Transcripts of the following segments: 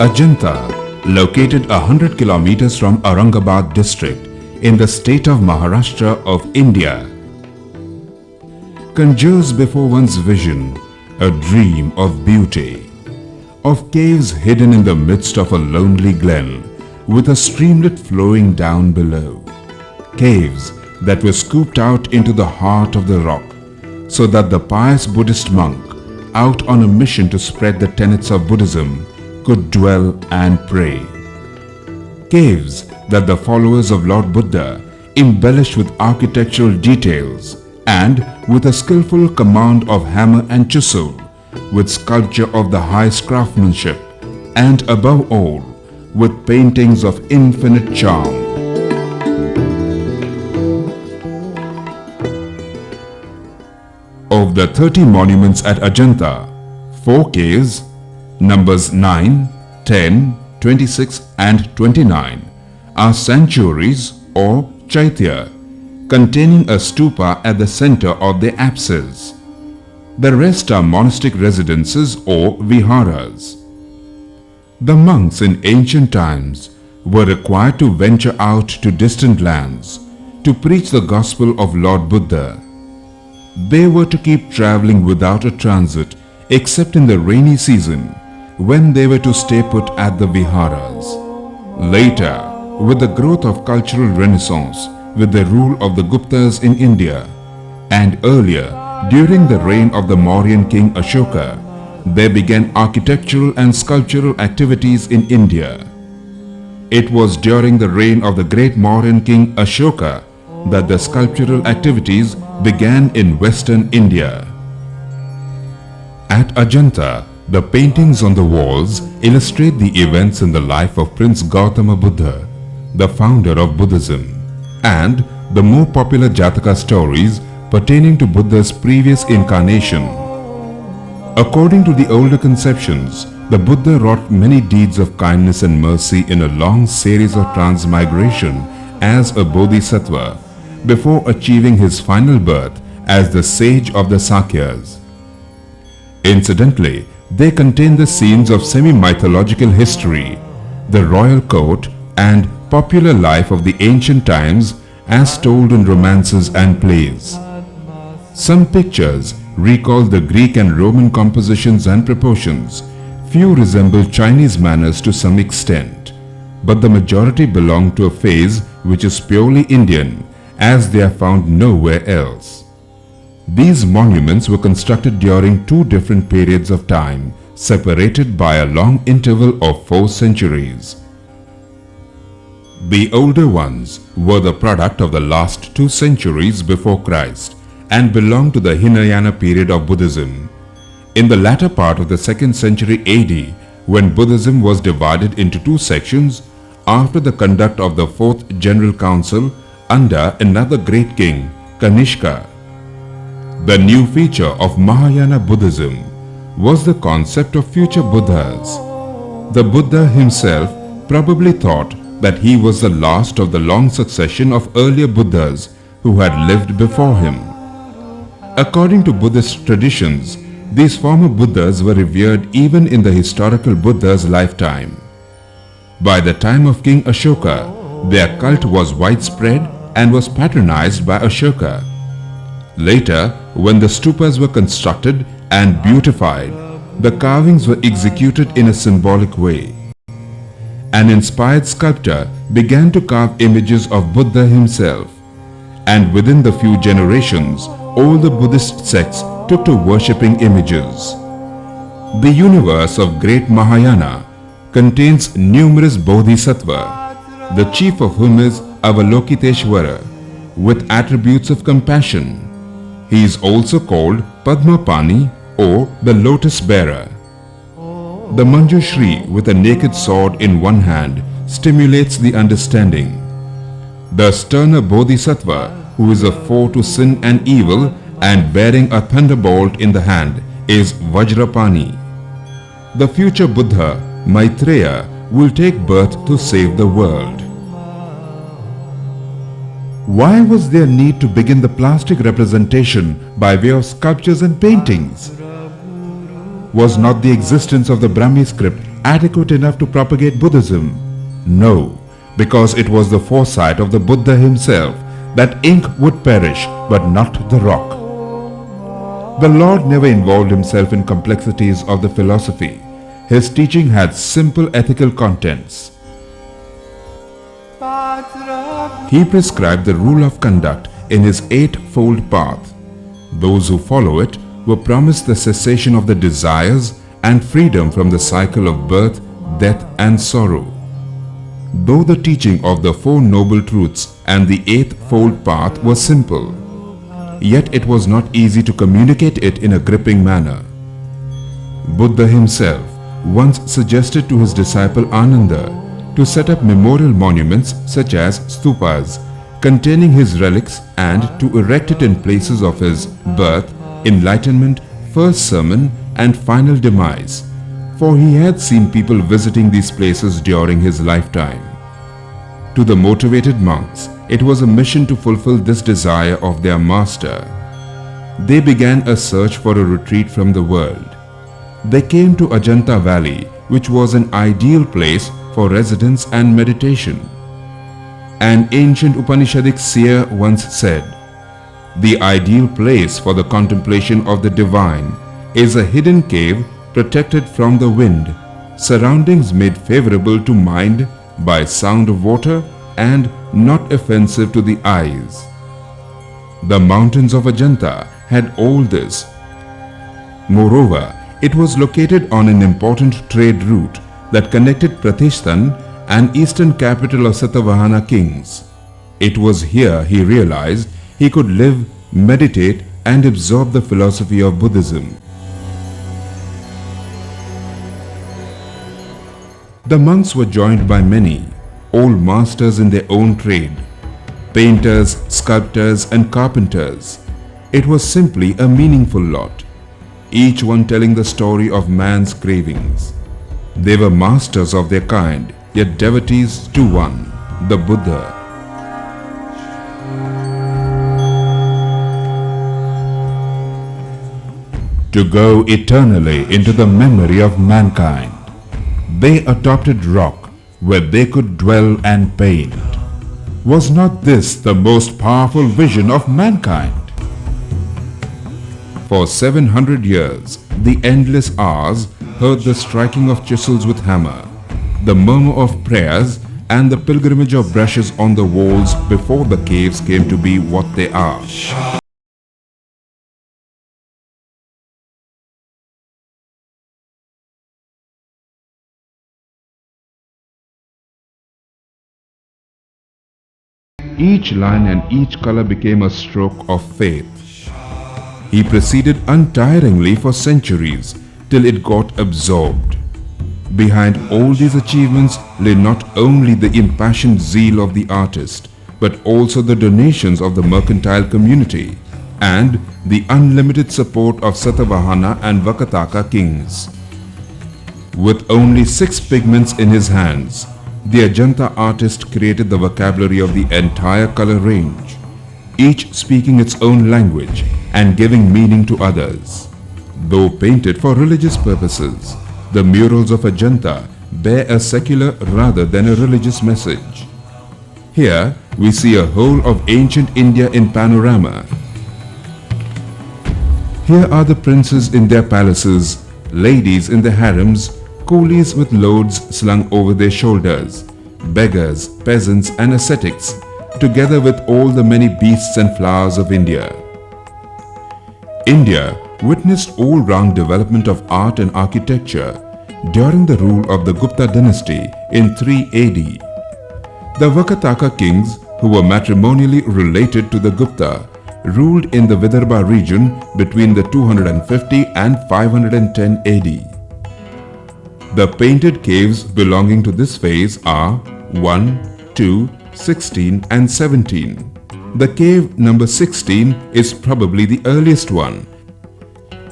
Ajanta, located 100 kilometers from Aurangabad district in the state of Maharashtra of India, conjures before one's vision a dream of beauty, of caves hidden in the midst of a lonely glen with a streamlet flowing down below. Caves that were scooped out into the heart of the rock so that the pious Buddhist monk, out on a mission to spread the tenets of Buddhism, could dwell and pray. Caves that the followers of Lord Buddha embellished with architectural details and with a skillful command of hammer and chisel, with sculpture of the highest craftsmanship, and above all, with paintings of infinite charm. Of the 30 monuments at Ajanta, 4 caves, numbers 9, 10, 26 and 29, are sanctuaries or chaitya, containing a stupa at the center of the apses. The rest are monastic residences or viharas. The monks in ancient times were required to venture out to distant lands to preach the gospel of Lord Buddha. They were to keep traveling without a transit except in the rainy season, when they were to stay put at the viharas. Later, with the growth of cultural renaissance with the rule of the Guptas in India, and earlier during the reign of the Mauryan king Ashoka, there began architectural and sculptural activities in India. It was during the reign of the great Mauryan king Ashoka that the sculptural activities began in western India. At Ajanta, the paintings on the walls illustrate the events in the life of Prince Gautama Buddha, the founder of Buddhism, and the more popular Jataka stories pertaining to Buddha's previous incarnation. According to the older conceptions, the Buddha wrought many deeds of kindness and mercy in a long series of transmigration as a Bodhisattva before achieving his final birth as the sage of the Sakyas. Incidentally, they contain the scenes of semi-mythological history, the royal court and popular life of the ancient times as told in romances and plays. Some pictures recall the Greek and Roman compositions and proportions. Few resemble Chinese manners to some extent, but the majority belong to a phase which is purely Indian, as they are found nowhere else. These monuments were constructed during 2 different periods of time, separated by a long interval of 4 centuries. The older ones were the product of the last 2 centuries before Christ and belong to the Hinayana period of Buddhism. In the latter part of the 2nd century AD, when Buddhism was divided into 2 sections after the conduct of the 4th General Council under another great king, Kanishka. The new feature of Mahayana Buddhism was the concept of future Buddhas. The Buddha himself probably thought that he was the last of the long succession of earlier Buddhas who had lived before him. According to Buddhist traditions, these former Buddhas were revered even in the historical Buddha's lifetime. By the time of King Ashoka, their cult was widespread and was patronized by Ashoka. Later, when the stupas were constructed and beautified, the carvings were executed in a symbolic way. An inspired sculptor began to carve images of Buddha himself, and within the few generations, all the Buddhist sects took to worshipping images. The universe of great Mahayana contains numerous Bodhisattva, the chief of whom is Avalokiteshvara, with attributes of compassion. He is also called Padmapani or the lotus bearer. The Manjushri with a naked sword in one hand stimulates the understanding. The sterner Bodhisattva, who is a foe to sin and evil and bearing a thunderbolt in the hand, is Vajrapani. The future Buddha, Maitreya, will take birth to save the world. Why was there need to begin the plastic representation by way of sculptures and paintings? Was not the existence of the Brahmi script adequate enough to propagate Buddhism? No, because it was the foresight of the Buddha himself that ink would perish but not the rock. The Lord never involved himself in complexities of the philosophy. His teaching had simple ethical contents. He prescribed the rule of conduct in his eightfold path. Those who follow it were promised the cessation of the desires and freedom from the cycle of birth, death and sorrow. Though the teaching of the Four Noble Truths and the Eightfold Path was simple, yet it was not easy to communicate it in a gripping manner. Buddha himself once suggested to his disciple Ananda to set up memorial monuments such as stupas containing his relics and to erect it in places of his birth, enlightenment, first sermon and final demise, for he had seen people visiting these places during his lifetime. To the motivated monks, it was a mission to fulfill this desire of their master. They began a search for a retreat from the world. They came to Ajanta Valley, which was an ideal place for residence and meditation. An ancient Upanishadic seer once said, "The ideal place for the contemplation of the divine is a hidden cave protected from the wind, surroundings made favorable to mind by sound of water and not offensive to the eyes." The mountains of Ajanta had all this. Moreover, it was located on an important trade route that connected Pratishthan, an eastern capital of Satavahana kings. It was here he realized he could live, meditate and absorb the philosophy of Buddhism. The monks were joined by many, all masters in their own trade, painters, sculptors and carpenters. It was simply a meaningful lot, each one telling the story of man's cravings. They were masters of their kind, yet devotees to one, the Buddha. To go eternally into the memory of mankind, they adopted rock where they could dwell and paint. Was not this the most powerful vision of mankind? For 700 years, the endless hours heard the striking of chisels with hammer, the murmur of prayers and the pilgrimage of brushes on the walls before the caves came to be what they are. Each line and each color became a stroke of faith. He proceeded untiringly for centuries till it got absorbed. Behind all these achievements lay not only the impassioned zeal of the artist, but also the donations of the mercantile community and the unlimited support of Satavahana and Vakataka kings. With only 6 pigments in his hands, the Ajanta artist created the vocabulary of the entire color range, each speaking its own language and giving meaning to others. Though painted for religious purposes, the murals of Ajanta bear a secular rather than a religious message. Here we see a whole of ancient India in panorama. Here are the princes in their palaces, ladies in their harems, coolies with loads slung over their shoulders, beggars, peasants and ascetics, together with all the many beasts and flowers of India. India witnessed all-round development of art and architecture during the rule of the Gupta dynasty in 3 AD. The Vakataka kings, who were matrimonially related to the Gupta, ruled in the Vidarbha region between the 250 and 510 AD. The painted caves belonging to this phase are 1, 2, 16 and 17. The cave number 16 is probably the earliest one,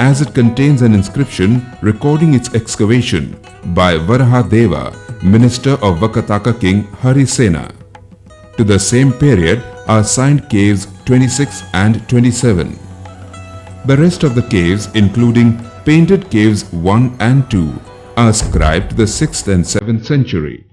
as it contains an inscription recording its excavation by Varahadeva, minister of Vakataka king Harisena. To the same period are assigned caves 26 and 27. The rest of the caves, including painted caves 1 and 2, ascribed to the 6th and 7th century.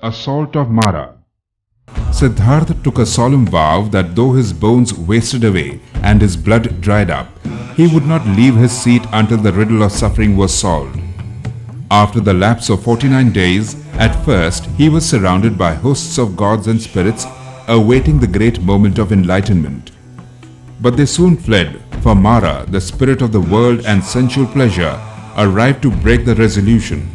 Assault of Mara. Siddhartha took a solemn vow that though his bones wasted away and his blood dried up, he would not leave his seat until the riddle of suffering was solved. After the lapse of 49 days, at first he was surrounded by hosts of gods and spirits awaiting the great moment of enlightenment. But they soon fled, for Mara, the spirit of the world and sensual pleasure, arrived to break the resolution.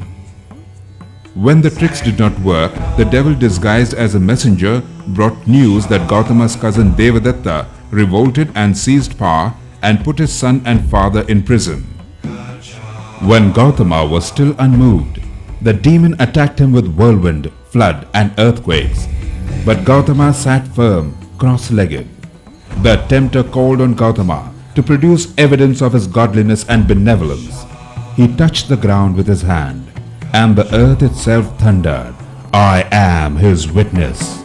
When the tricks did not work, the devil disguised as a messenger brought news that Gautama's cousin Devadatta revolted and seized power and put his son and father in prison. When Gautama was still unmoved, the demon attacked him with whirlwind, flood and earthquakes. But Gautama sat firm, cross-legged. The tempter called on Gautama to produce evidence of his godliness and benevolence. He touched the ground with his hand, and the earth itself thundered, "I am his witness."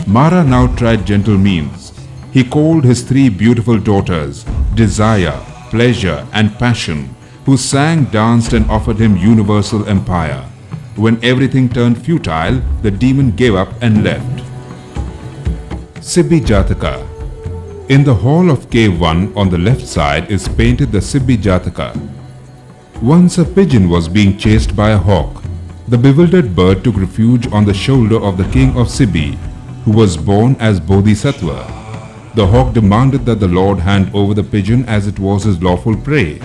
Mara now tried gentle means. He called his 3 beautiful daughters, Desire, Pleasure and Passion, who sang, danced and offered him universal empire. When everything turned futile, the demon gave up and left. Sibbi Jataka. In the hall of Cave 1 on the left side is painted the Sibbi Jataka. Once a pigeon was being chased by a hawk. The bewildered bird took refuge on the shoulder of the king of Sibbi, who was born as Bodhisattva. The hawk demanded that the Lord hand over the pigeon as it was his lawful prey.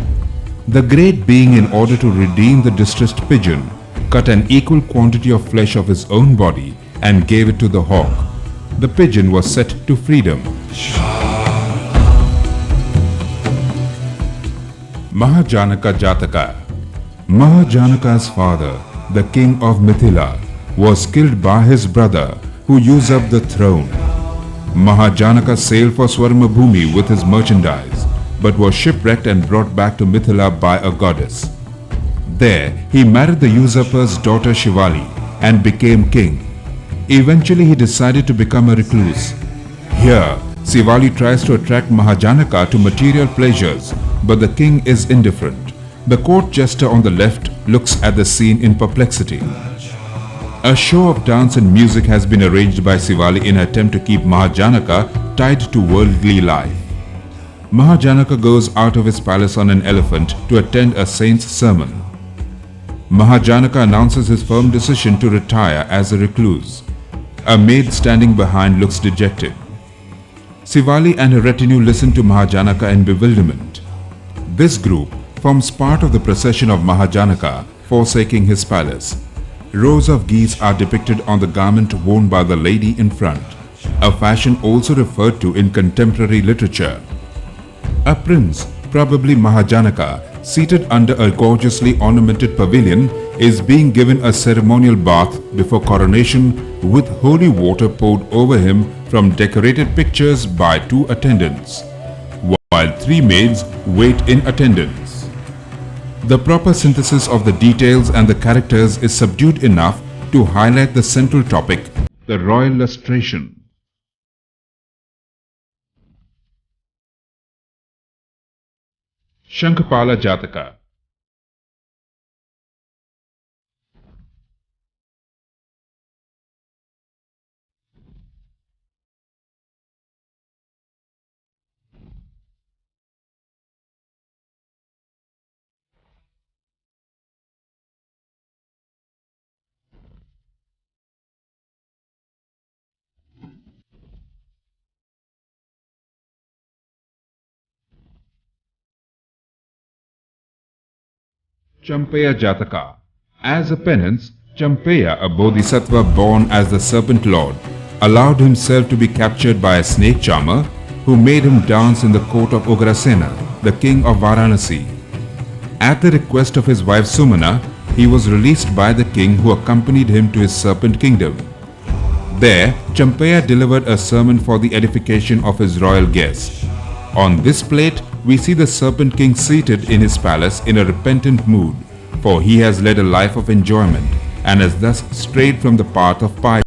The great being, in order to redeem the distressed pigeon, cut an equal quantity of flesh of his own body and gave it to the hawk. The pigeon was set to freedom. Mahajanaka Jataka. Mahajanaka's father, the king of Mithila, was killed by his brother who usurped the throne. Mahajanaka sailed for Swarmabhumi with his merchandise, but was shipwrecked and brought back to Mithila by a goddess. There, he married the usurper's daughter Shivali and became king. Eventually, he decided to become a recluse. Here, Shivali tries to attract Mahajanaka to material pleasures, but the king is indifferent. The court jester on the left looks at the scene in perplexity. A show of dance and music has been arranged by Shivali in an attempt to keep Mahajanaka tied to worldly life. Mahajanaka goes out of his palace on an elephant to attend a saint's sermon. Mahajanaka announces his firm decision to retire as a recluse. A maid standing behind looks dejected. Shivali and her retinue listen to Mahajanaka in bewilderment. This group forms part of the procession of Mahajanaka forsaking his palace. Rows of geese are depicted on the garment worn by the lady in front, a fashion also referred to in contemporary literature. A prince, probably Mahajanaka, seated under a gorgeously ornamented pavilion, is being given a ceremonial bath before coronation with holy water poured over him from decorated pictures by 2 attendants, while 3 maids wait in attendance. The proper synthesis of the details and the characters is subdued enough to highlight the central topic, the royal lustration. Shankapala Jataka. Champeya Jataka. As a penance, Champeya, a bodhisattva born as the serpent lord, allowed himself to be captured by a snake charmer who made him dance in the court of Ugrasena. the king of Varanasi. At the request of his wife Sumana, he was released by the king, who accompanied him to his serpent kingdom. There, Champaya delivered a sermon for the edification of his royal guests. On this plate, we see the serpent king seated in his palace in a repentant mood, for he has led a life of enjoyment and has thus strayed from the path of piety.